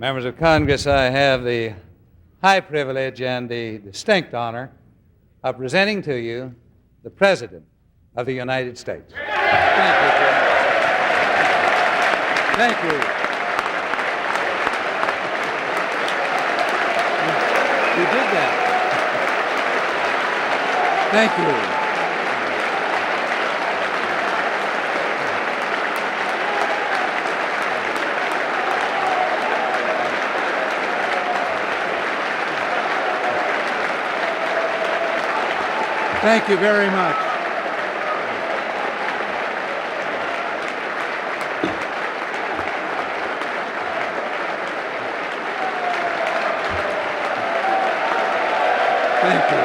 Members of Congress, I have the high privilege and the distinct honor of presenting to you the President of the United States. Thank you, Chairman. Thank you. You did that. Thank you. Thank you very much. Thank you.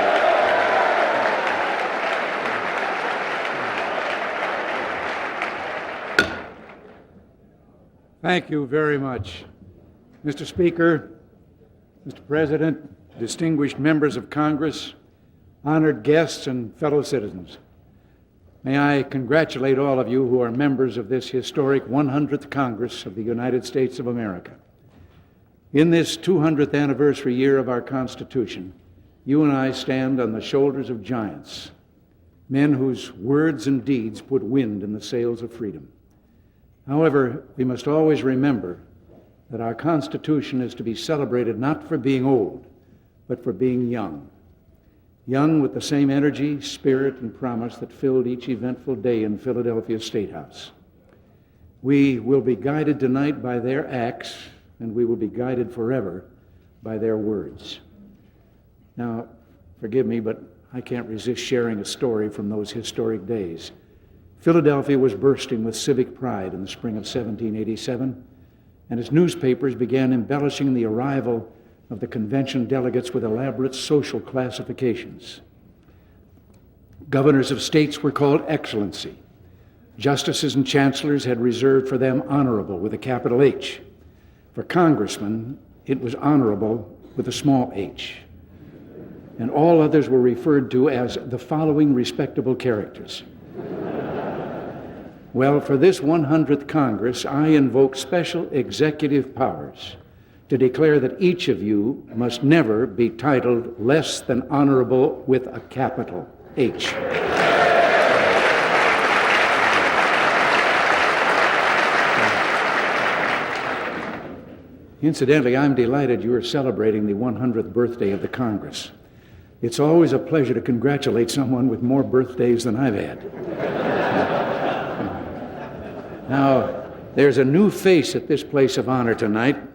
Thank you very much. Mr. Speaker, Mr. President, distinguished members of Congress, honored guests and fellow citizens, may I congratulate all of you who are members of this historic 100th Congress of the United States of America. In this 200th anniversary year of our Constitution, you and I stand on the shoulders of giants, men whose words and deeds put wind in the sails of freedom. However, we must always remember that our Constitution is to be celebrated not for being old, but for being young. Young with the same energy, spirit, and promise that filled each eventful day in Philadelphia State House. We will be guided tonight by their acts, and we will be guided forever by their words. Now, forgive me, but I can't resist sharing a story from those historic days. Philadelphia was bursting with civic pride in the spring of 1787, and its newspapers began embellishing the arrival of the convention delegates with elaborate social classifications. Governors of states were called Excellency. Justices and chancellors had reserved for them Honorable with a capital H. For congressmen, it was Honorable with a small h. And all others were referred to as the following respectable characters. Well, for this 100th Congress, I invoke special executive powers to declare that each of you must never be titled less than honorable with a capital H. Incidentally, I'm delighted you are celebrating the 100th birthday of the Congress. It's always a pleasure to congratulate someone with more birthdays than I've had. Now, there's a new face at this place of honor tonight.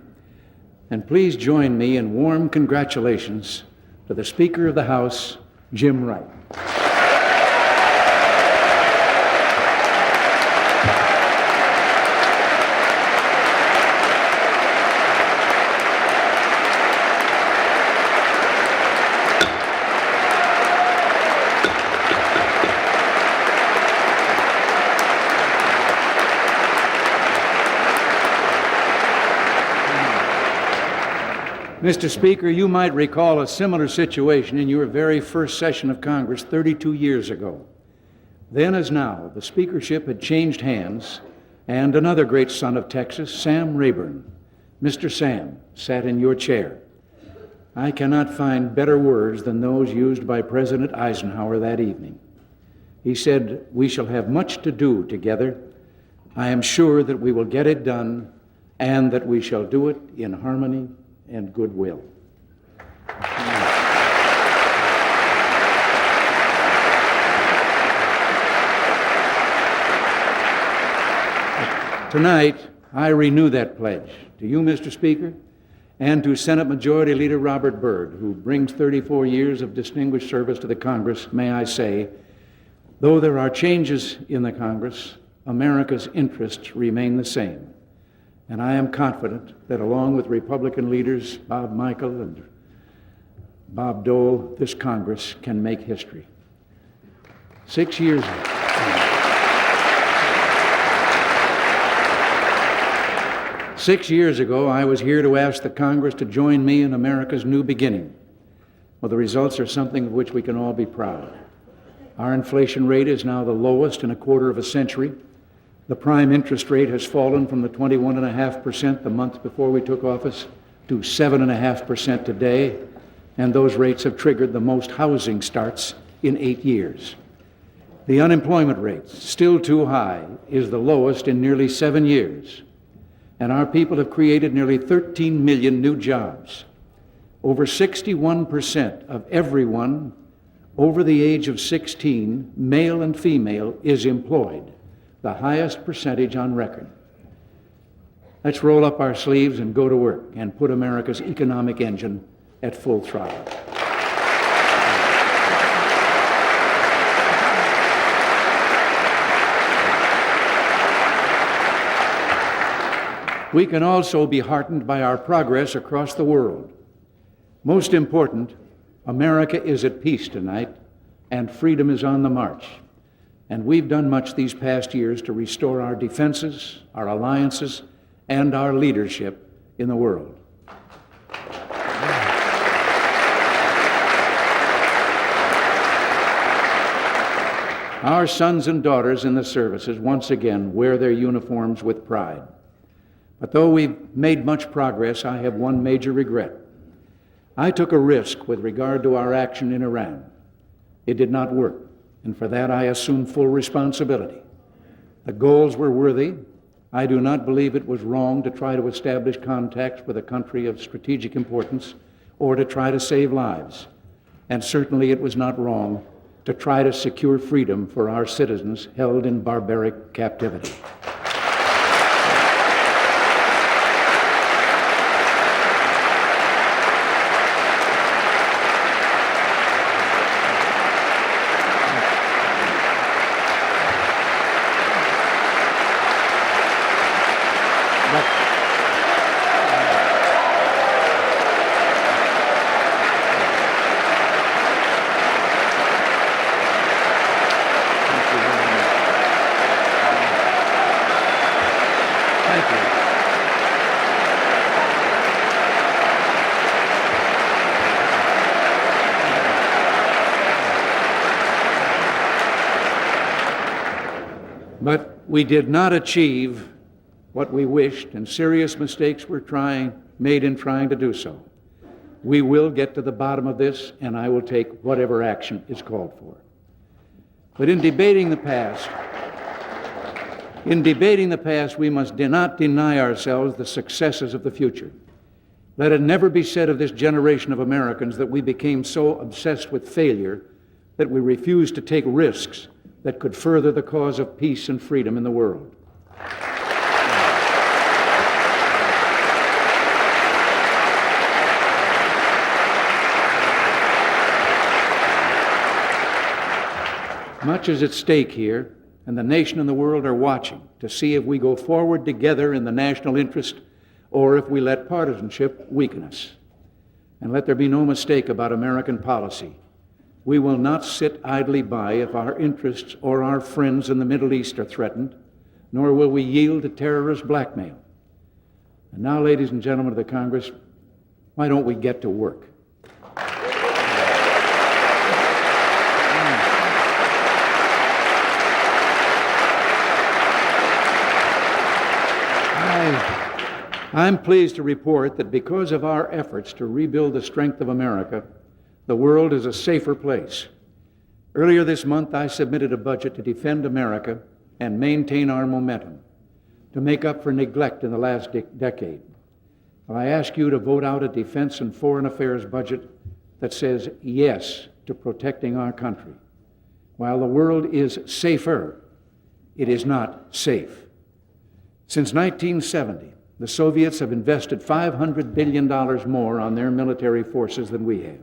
And please join me in warm congratulations to the Speaker of the House, Jim Wright. Mr. Speaker, you might recall a similar situation in your very first session of Congress 32 years ago. Then as now, the speakership had changed hands, and another great son of Texas, Sam Rayburn, Mr. Sam, sat in your chair. I cannot find better words than those used by President Eisenhower that evening. He said, "We shall have much to do together. I am sure that we will get it done, and that we shall do it in harmony and goodwill." Tonight, I renew that pledge to you, Mr. Speaker, and to Senate Majority Leader Robert Byrd, who brings 34 years of distinguished service to the Congress. May I say, though there are changes in the Congress, America's interests remain the same. And I am confident that along with Republican leaders Bob Michel and Bob Dole, this Congress can make history. 6 years ago, I was here to ask the Congress to join me in America's new beginning. Well, the results are something of which we can all be proud. Our inflation rate is now the lowest in a quarter of a century. The prime interest rate has fallen from the 21.5% the month before we took office to 7.5% today, and those rates have triggered the most housing starts in 8 years. The unemployment rate, still too high, is the lowest in nearly 7 years, and our people have created nearly 13 million new jobs. Over 61% of everyone over the age of 16, male and female, is employed, the highest percentage on record. Let's roll up our sleeves and go to work and put America's economic engine at full throttle. We can also be heartened by our progress across the world. Most important, America is at peace tonight, and freedom is on the march. And we've done much these past years to restore our defenses, our alliances, and our leadership in the world. Our sons and daughters in the services once again wear their uniforms with pride. But though we've made much progress, I have one major regret. I took a risk with regard to our action in Iran. It did not work, and for that I assume full responsibility. The goals were worthy. I do not believe it was wrong to try to establish contacts with a country of strategic importance or to try to save lives. And certainly it was not wrong to try to secure freedom for our citizens held in barbaric captivity. But we did not achieve what we wished, and serious mistakes were made in trying to do so. We will get to the bottom of this, and I will take whatever action is called for. But in debating the past, we must not deny ourselves the successes of the future. Let it never be said of this generation of Americans that we became so obsessed with failure that we refused to take risks that could further the cause of peace and freedom in the world. Much is at stake here, and the nation and the world are watching to see if we go forward together in the national interest or if we let partisanship weaken us. And let there be no mistake about American policy. We will not sit idly by if our interests or our friends in the Middle East are threatened, nor will we yield to terrorist blackmail. And now, ladies and gentlemen of the Congress, why don't we get to work? I'm pleased to report that because of our efforts to rebuild the strength of America, the world is a safer place. Earlier this month, I submitted a budget to defend America and maintain our momentum, to make up for neglect in the last decade. I ask you to vote out a defense and foreign affairs budget that says yes to protecting our country. While the world is safer, it is not safe. Since 1970, the Soviets have invested $500 billion more on their military forces than we have.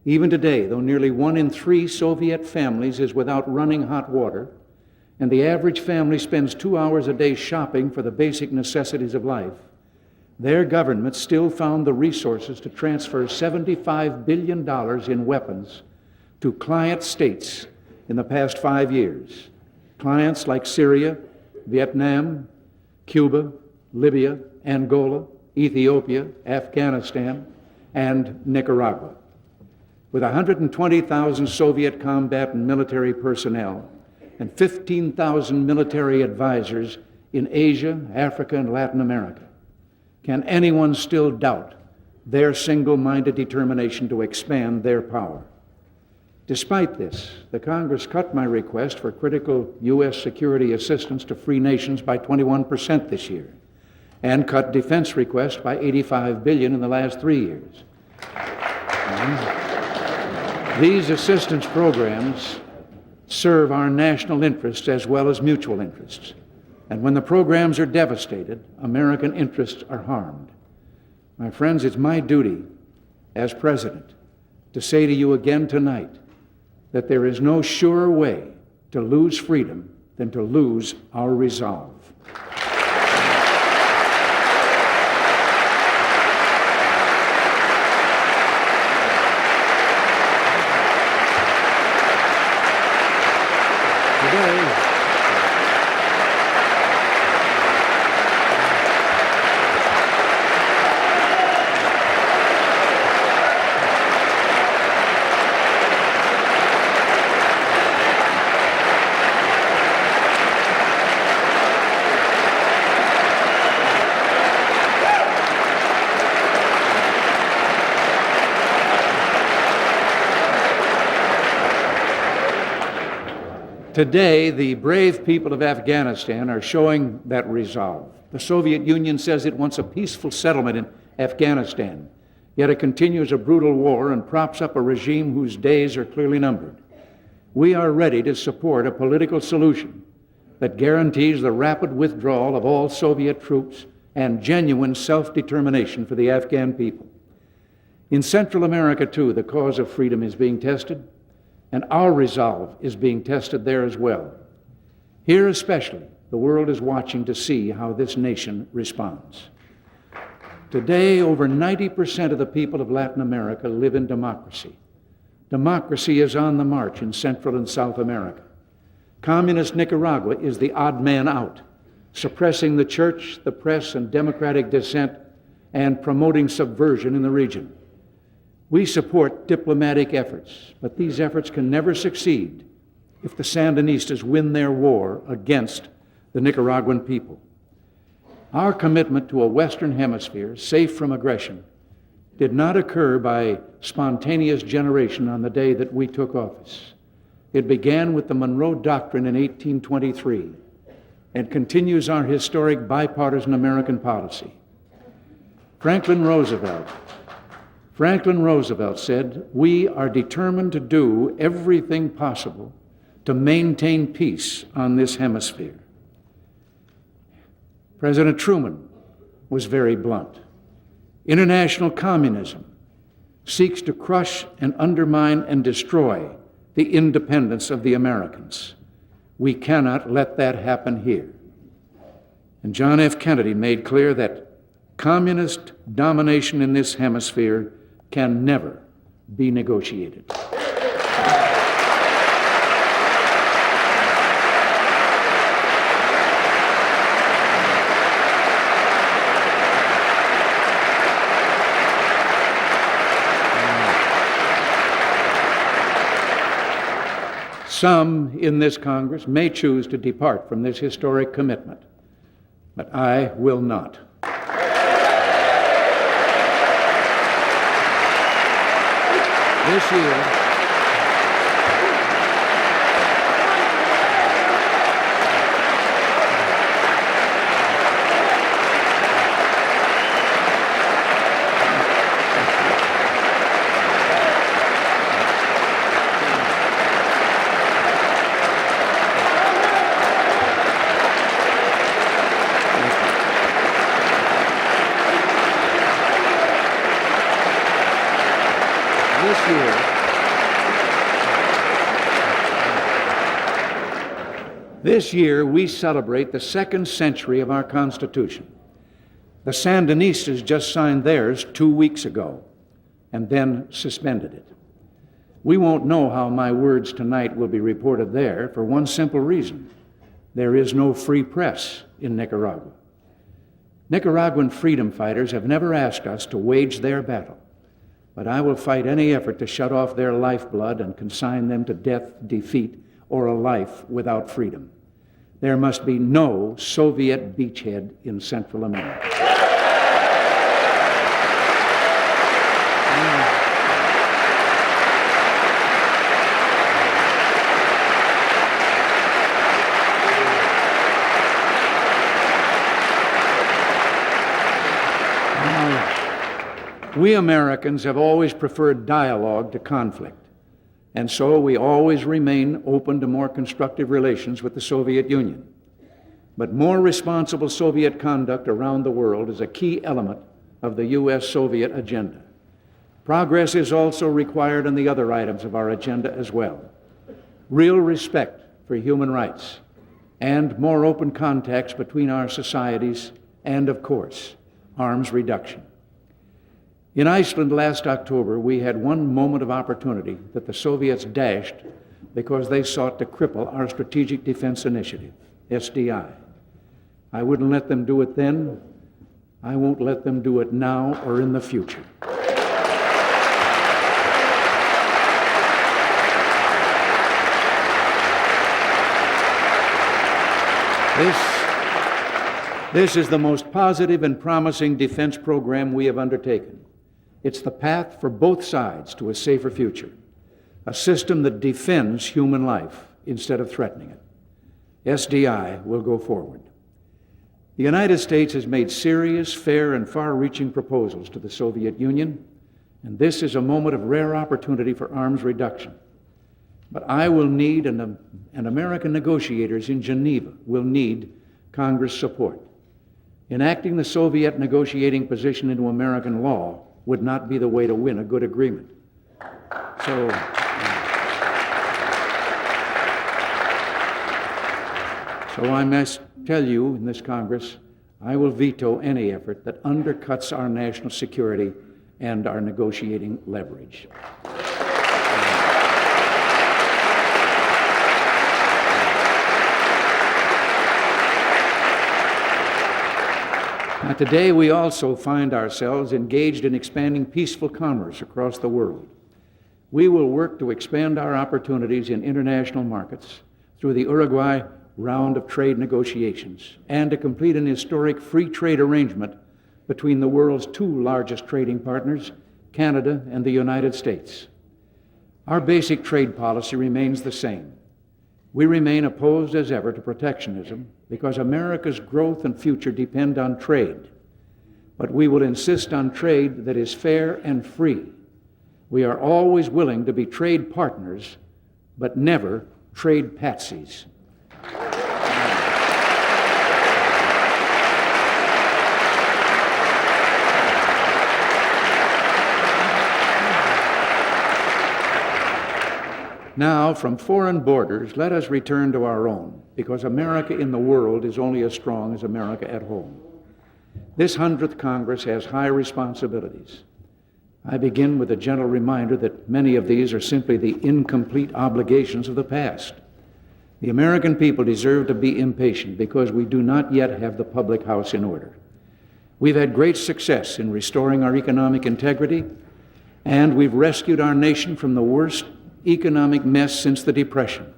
Even today, though nearly 1 in 3 Soviet families is without running hot water, and the average family spends 2 hours a day shopping for the basic necessities of life, their government still found the resources to transfer $75 billion in weapons to client states in the past 5 years. Clients like Syria, Vietnam, Cuba, Libya, Angola, Ethiopia, Afghanistan, and Nicaragua. With 120,000 Soviet combat and military personnel, and 15,000 military advisors in Asia, Africa, and Latin America. Can anyone still doubt their single-minded determination to expand their power? Despite this, the Congress cut my request for critical U.S. security assistance to free nations by 21% this year, and cut defense requests by $85 billion in the last 3 years. These assistance programs serve our national interests as well as mutual interests. And when the programs are devastated, American interests are harmed. My friends, it's my duty as president to say to you again tonight that there is no surer way to lose freedom than to lose our resolve. Today, the brave people of Afghanistan are showing that resolve. The Soviet Union says it wants a peaceful settlement in Afghanistan, yet it continues a brutal war and props up a regime whose days are clearly numbered. We are ready to support a political solution that guarantees the rapid withdrawal of all Soviet troops and genuine self-determination for the Afghan people. In Central America, too, the cause of freedom is being tested, and our resolve is being tested there as well. Here especially, the world is watching to see how this nation responds. Today, over 90% of the people of Latin America live in democracy. Democracy is on the march in Central and South America. Communist Nicaragua is the odd man out, suppressing the church, the press, and democratic dissent, and promoting subversion in the region. We support diplomatic efforts, but these efforts can never succeed if the Sandinistas win their war against the Nicaraguan people. Our commitment to a Western Hemisphere safe from aggression did not occur by spontaneous generation on the day that we took office. It began with the Monroe Doctrine in 1823 and continues our historic bipartisan American policy. Franklin Roosevelt said, "We are determined to do everything possible to maintain peace on this hemisphere." President Truman was very blunt. International communism seeks to crush and undermine and destroy the independence of the Americans. We cannot let that happen here. And John F. Kennedy made clear that communist domination in this hemisphere can never be negotiated. Some in this Congress may choose to depart from this historic commitment, but I will not. This year, we celebrate the second century of our Constitution. The Sandinistas just signed theirs 2 weeks ago and then suspended it. We won't know how my words tonight will be reported there for one simple reason. There is no free press in Nicaragua. Nicaraguan freedom fighters have never asked us to wage their battle, but I will fight any effort to shut off their lifeblood and consign them to death, defeat, or a life without freedom. There must be no Soviet beachhead in Central America. We Americans have always preferred dialogue to conflict, and so we always remain open to more constructive relations with the Soviet Union. But more responsible Soviet conduct around the world is a key element of the U.S.-Soviet agenda. Progress is also required on the other items of our agenda as well. Real respect for human rights and more open contacts between our societies and, of course, arms reduction. In Iceland last October, we had one moment of opportunity that the Soviets dashed because they sought to cripple our Strategic Defense Initiative, SDI. I wouldn't let them do it then. I won't let them do it now or in the future. This is the most positive and promising defense program we have undertaken. It's the path for both sides to a safer future, a system that defends human life instead of threatening it. SDI will go forward. The United States has made serious, fair, and far-reaching proposals to the Soviet Union, and this is a moment of rare opportunity for arms reduction. But I will need, and American negotiators in Geneva will need, Congress support. Enacting the Soviet negotiating position into American law would not be the way to win a good agreement. So I must tell you in this Congress, I will veto any effort that undercuts our national security and our negotiating leverage. Now, today we also find ourselves engaged in expanding peaceful commerce across the world. We will work to expand our opportunities in international markets through the Uruguay round of trade negotiations and to complete an historic free trade arrangement between the world's two largest trading partners, Canada and the United States. Our basic trade policy remains the same. We remain opposed as ever to protectionism because America's growth and future depend on trade. But we will insist on trade that is fair and free. We are always willing to be trade partners, but never trade patsies. Now, from foreign borders, let us return to our own, because America in the world is only as strong as America at home. This 100th Congress has high responsibilities. I begin with a gentle reminder that many of these are simply the incomplete obligations of the past. The American people deserve to be impatient because we do not yet have the public house in order. We've had great success in restoring our economic integrity, and we've rescued our nation from the worst economic mess since the Depression.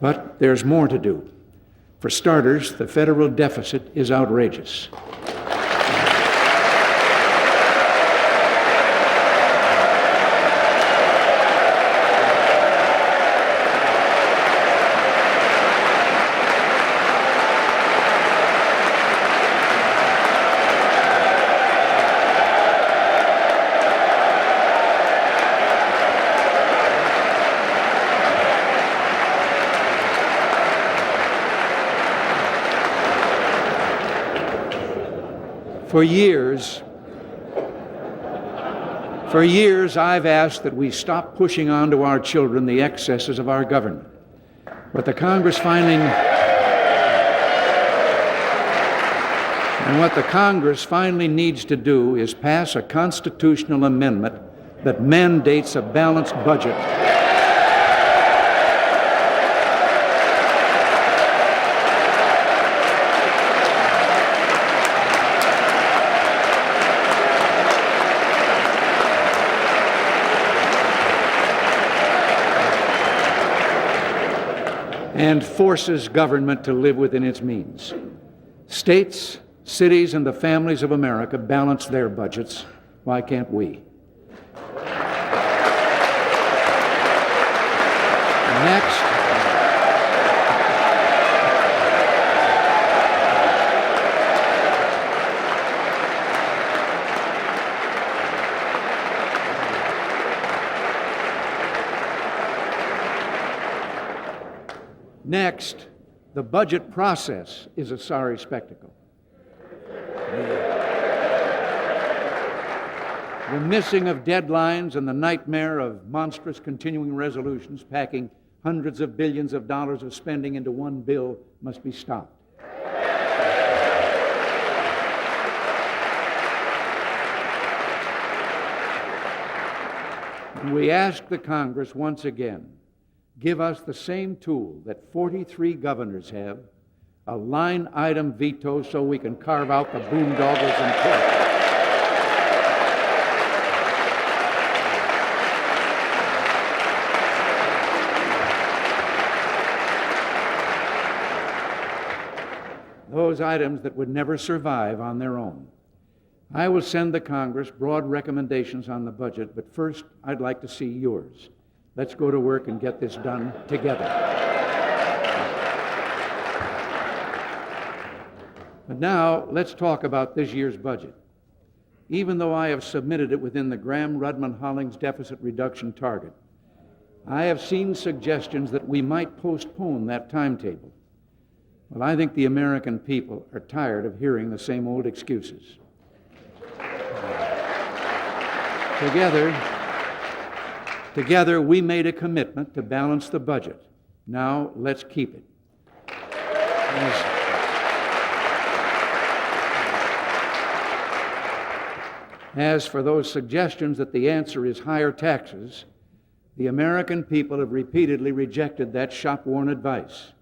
But there's more to do. For starters, the federal deficit is outrageous. For years, I've asked that we stop pushing onto our children the excesses of our government. What the Congress finally needs to do is pass a constitutional amendment that mandates a balanced budget. and forces government to live within its means. States, cities, and the families of America balance their budgets. Why can't we? Next, the budget process is a sorry spectacle. The missing of deadlines and the nightmare of monstrous continuing resolutions packing hundreds of billions of dollars of spending into one bill must be stopped. And we ask the Congress once again, give us the same tool that 43 governors have, a line item veto so we can carve out the boondoggles and clerks. Those items that would never survive on their own. I will send the Congress broad recommendations on the budget, but first I'd like to see yours. Let's go to work and get this done together. But now let's talk about this year's budget. Even though I have submitted it within the Graham-Rudman-Hollings deficit reduction target, I have seen suggestions that we might postpone that timetable. Well, I think the American people are tired of hearing the same old excuses. Together, we made a commitment to balance the budget. Now, let's keep it. As for those suggestions that the answer is higher taxes, the American people have repeatedly rejected that shop-worn advice.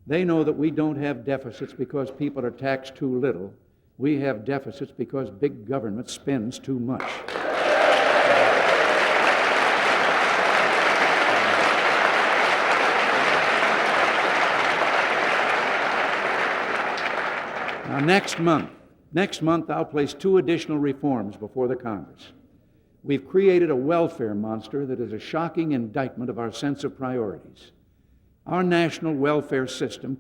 They know that we don't have deficits because people are taxed too little. We have deficits because big government spends too much. Now, next month I'll place 2 additional reforms before the Congress. We've created a welfare monster that is a shocking indictment of our sense of priorities. Our national welfare system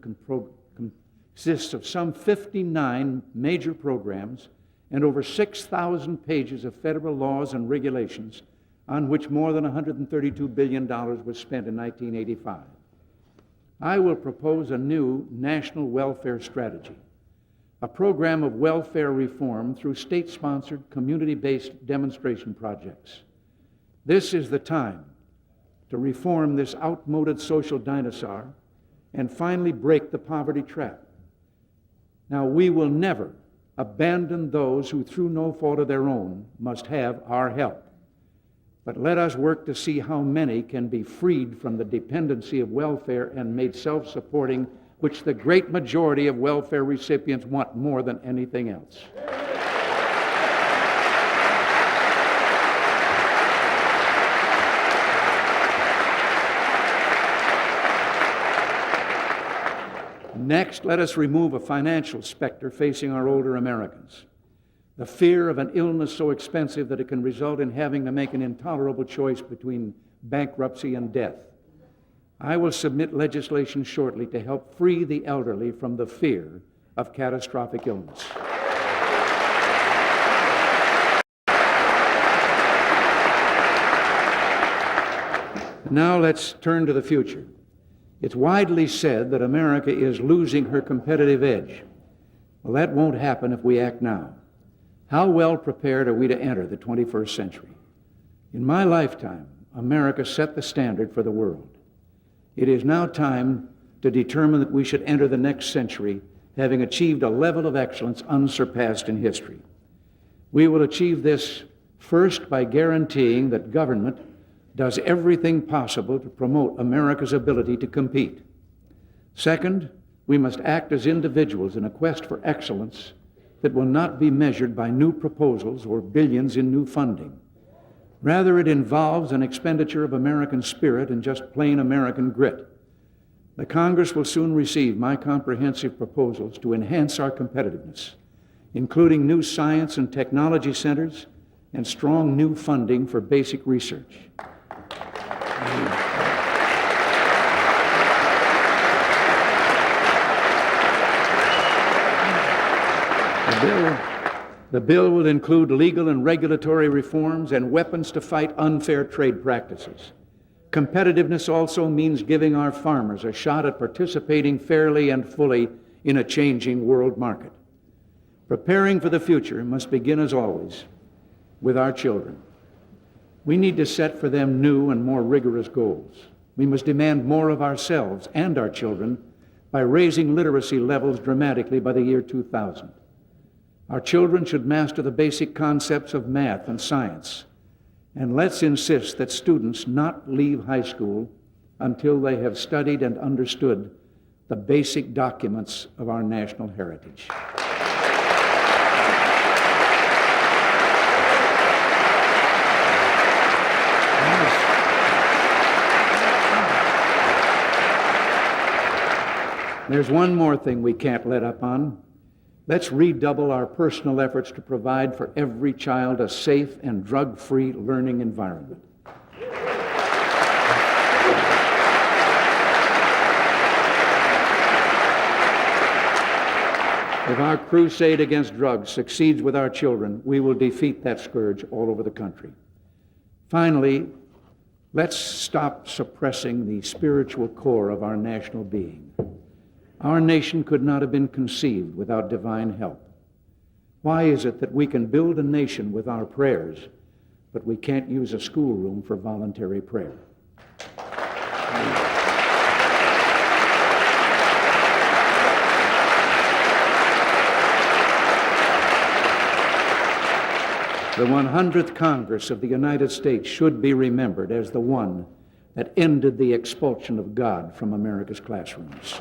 consists of some 59 major programs and over 6,000 pages of federal laws and regulations on which more than $132 billion was spent in 1985. I will propose a new national welfare strategy, a program of welfare reform through state-sponsored, community-based demonstration projects. This is the time to reform this outmoded social dinosaur and finally break the poverty trap. Now, we will never abandon those who, through no fault of their own, must have our help. But let us work to see how many can be freed from the dependency of welfare and made self-supporting, which the great majority of welfare recipients want more than anything else. Next, let us remove a financial specter facing our older Americans. The fear of an illness so expensive that it can result in having to make an intolerable choice between bankruptcy and death. I will submit legislation shortly to help free the elderly from the fear of catastrophic illness. Now let's turn to the future. It's widely said that America is losing her competitive edge. Well, that won't happen if we act now. How well prepared are we to enter the 21st century? In my lifetime, America set the standard for the world. It is now time to determine that we should enter the next century having achieved a level of excellence unsurpassed in history. We will achieve this first by guaranteeing that government does everything possible to promote America's ability to compete. Second, we must act as individuals in a quest for excellence that will not be measured by new proposals or billions in new funding. Rather, it involves an expenditure of American spirit and just plain American grit. The Congress will soon receive my comprehensive proposals to enhance our competitiveness, including new science and technology centers and strong new funding for basic research. The bill will include legal and regulatory reforms and weapons to fight unfair trade practices. Competitiveness also means giving our farmers a shot at participating fairly and fully in a changing world market. Preparing for the future must begin, as always, with our children. We need to set for them new and more rigorous goals. We must demand more of ourselves and our children by raising literacy levels dramatically by the year 2000. Our children should master the basic concepts of math and science. And let's insist that students not leave high school until they have studied and understood the basic documents of our national heritage. There's one more thing we can't let up on. Let's redouble our personal efforts to provide for every child a safe and drug-free learning environment. If our crusade against drugs succeeds with our children, we will defeat that scourge all over the country. Finally, let's stop suppressing the spiritual core of our national being. Our nation could not have been conceived without divine help. Why is it that we can build a nation with our prayers, but we can't use a schoolroom for voluntary prayer? The 100th Congress of the United States should be remembered as the one that ended the expulsion of God from America's classrooms.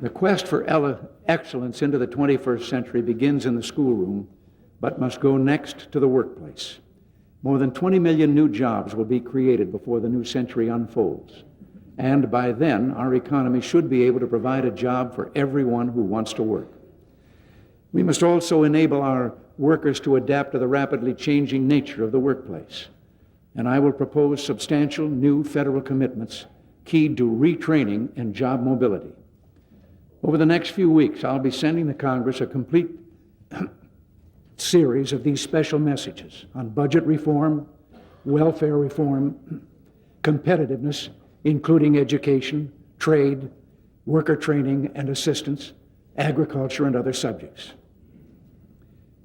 The quest for excellence into the 21st century begins in the schoolroom, but must go next to the workplace. More than 20 million new jobs will be created before the new century unfolds. And by then, our economy should be able to provide a job for everyone who wants to work. We must also enable our workers to adapt to the rapidly changing nature of the workplace. And I will propose substantial new federal commitments keyed to retraining and job mobility. Over the next few weeks, I'll be sending the Congress a complete series of these special messages on budget reform, welfare reform, competitiveness, including education, trade, worker training and assistance, agriculture, and other subjects.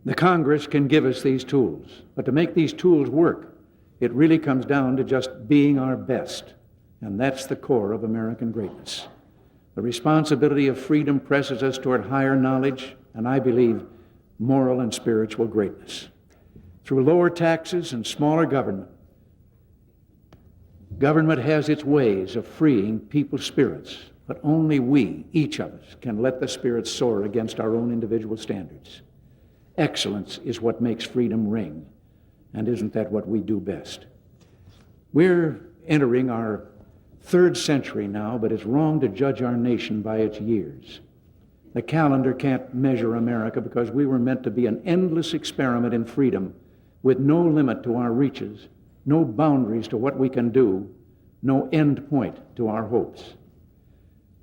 The Congress can give us these tools, but to make these tools work, it really comes down to just being our best, and that's the core of American greatness. The responsibility of freedom presses us toward higher knowledge, and I believe moral and spiritual greatness. Through lower taxes and smaller government, government has its ways of freeing people's spirits, but only we, each of us, can let the spirits soar against our own individual standards. Excellence is what makes freedom ring, and isn't that what we do best? We're entering our third century now, but it's wrong to judge our nation by its years. The calendar can't measure America because we were meant to be an endless experiment in freedom with no limit to our reaches, no boundaries to what we can do, no end point to our hopes.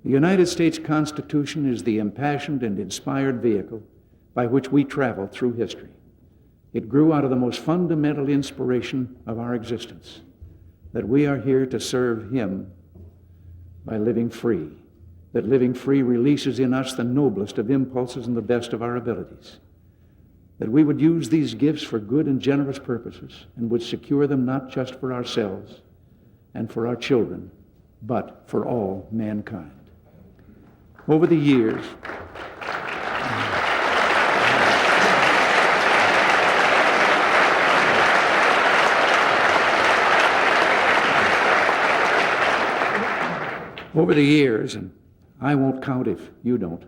The United States Constitution is the impassioned and inspired vehicle by which we travel through history. It grew out of the most fundamental inspiration of our existence, that we are here to serve Him by living free, that living free releases in us the noblest of impulses and the best of our abilities, that we would use these gifts for good and generous purposes and would secure them not just for ourselves and for our children, but for all mankind. Over the years, and I won't count if you don't,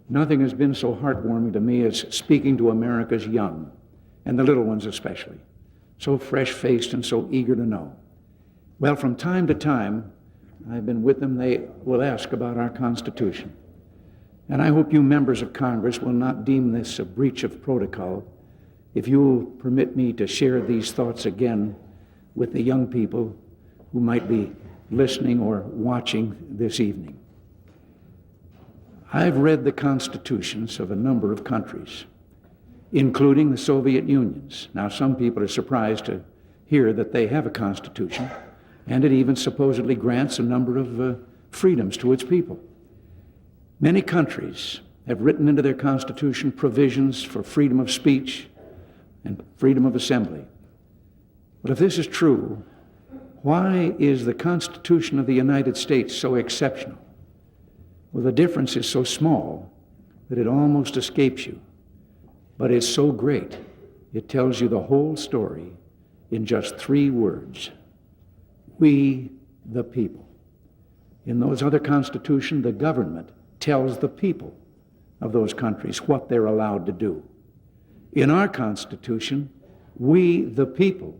Nothing has been so heartwarming to me as speaking to America's young, and the little ones especially, so fresh-faced and so eager to know. Well, from time to time, I've been with them, they will ask about our Constitution. And I hope you members of Congress will not deem this a breach of protocol if you'll permit me to share these thoughts again with the young people who might be listening or watching this evening. I've read the constitutions of a number of countries, including the Soviet Unions. Now, some people are surprised to hear that they have a constitution, and it even supposedly grants a number of freedoms to its people. Many countries have written into their constitution provisions for freedom of speech and freedom of assembly. But if this is true, why is the Constitution of the United States so exceptional? Well, the difference is so small that it almost escapes you. But it's so great, it tells you the whole story in just 3 words. We, the people. In those other constitutions, the government tells the people of those countries what they're allowed to do. In our Constitution, we, the people,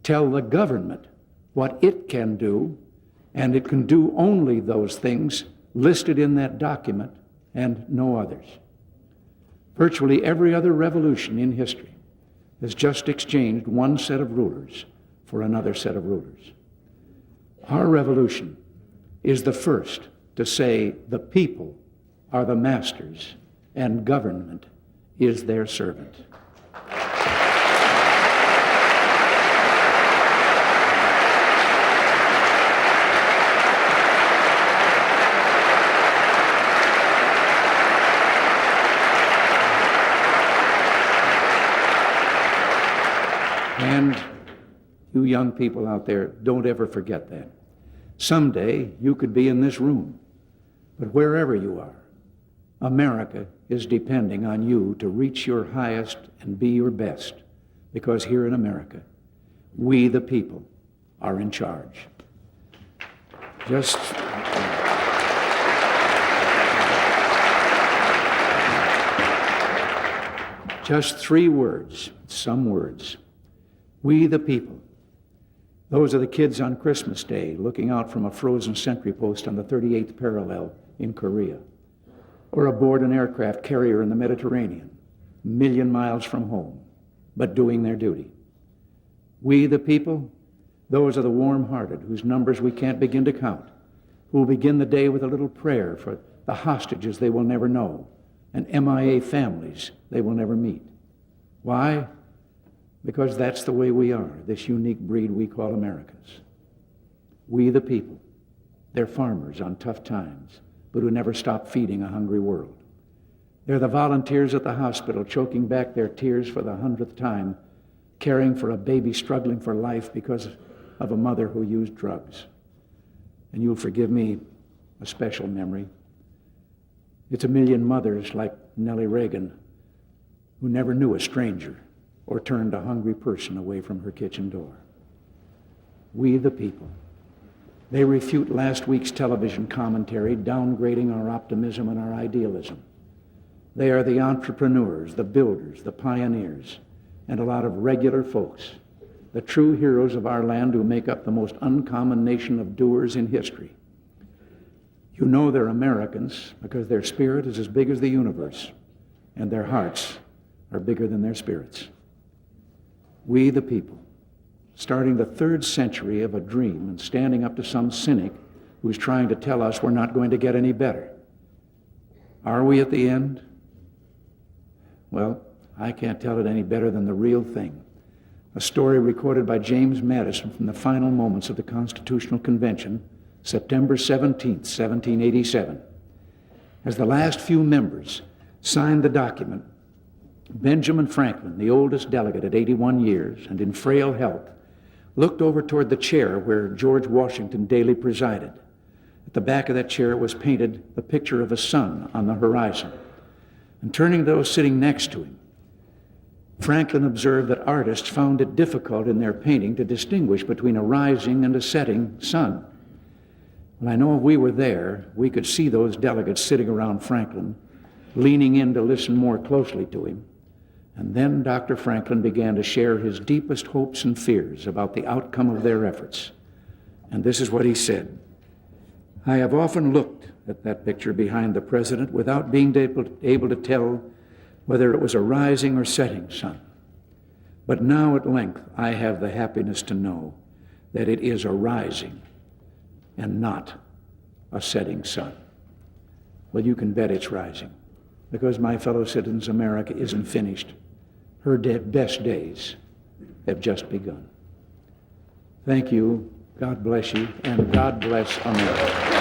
tell the government what it can do, and it can do only those things listed in that document and no others. Virtually every other revolution in history has just exchanged one set of rulers for another set of rulers. Our revolution is the first to say the people are the masters and government is their servant. And you young people out there, don't ever forget that. Someday you could be in this room, but wherever you are, America is depending on you to reach your highest and be your best, because here in America, we the people are in charge. Just 3 words, some words. We the people. Those are the kids on Christmas Day looking out from a frozen sentry post on the 38th parallel in Korea, or aboard an aircraft carrier in the Mediterranean, a million miles from home, but doing their duty. We the people, those are the warm-hearted whose numbers we can't begin to count, who will begin the day with a little prayer for the hostages they will never know and MIA families they will never meet. Why? Because that's the way we are, this unique breed we call Americans. We the people, they're farmers on tough times, but who never stop feeding a hungry world. They're the volunteers at the hospital choking back their tears for the 100th time, caring for a baby struggling for life because of a mother who used drugs. And you'll forgive me a special memory. It's a million mothers like Nellie Reagan who never knew a stranger or turned a hungry person away from her kitchen door. We the people. They refute last week's television commentary, downgrading our optimism and our idealism. They are the entrepreneurs, the builders, the pioneers, and a lot of regular folks, the true heroes of our land who make up the most uncommon nation of doers in history. You know they're Americans because their spirit is as big as the universe, and their hearts are bigger than their spirits. We the people, starting the 3rd century of a dream and standing up to some cynic who's trying to tell us we're not going to get any better. Are we at the end? Well, I can't tell it any better than the real thing. A story recorded by James Madison from the final moments of the Constitutional Convention, September 17th, 1787. As the last few members signed the document, Benjamin Franklin, the oldest delegate at 81 years and in frail health, looked over toward the chair where George Washington daily presided. At the back of that chair was painted the picture of a sun on the horizon. And turning to those sitting next to him, Franklin observed that artists found it difficult in their painting to distinguish between a rising and a setting sun. And I know if we were there, we could see those delegates sitting around Franklin leaning in to listen more closely to him. And then Dr. Franklin began to share his deepest hopes and fears about the outcome of their efforts. And this is what he said: "I have often looked at that picture behind the president without being able to tell whether it was a rising or setting sun. But now at length I have the happiness to know that it is a rising and not a setting sun." Well, you can bet it's rising, because my fellow citizens, America isn't finished. Her best days have just begun. Thank you. God bless you, and God bless America.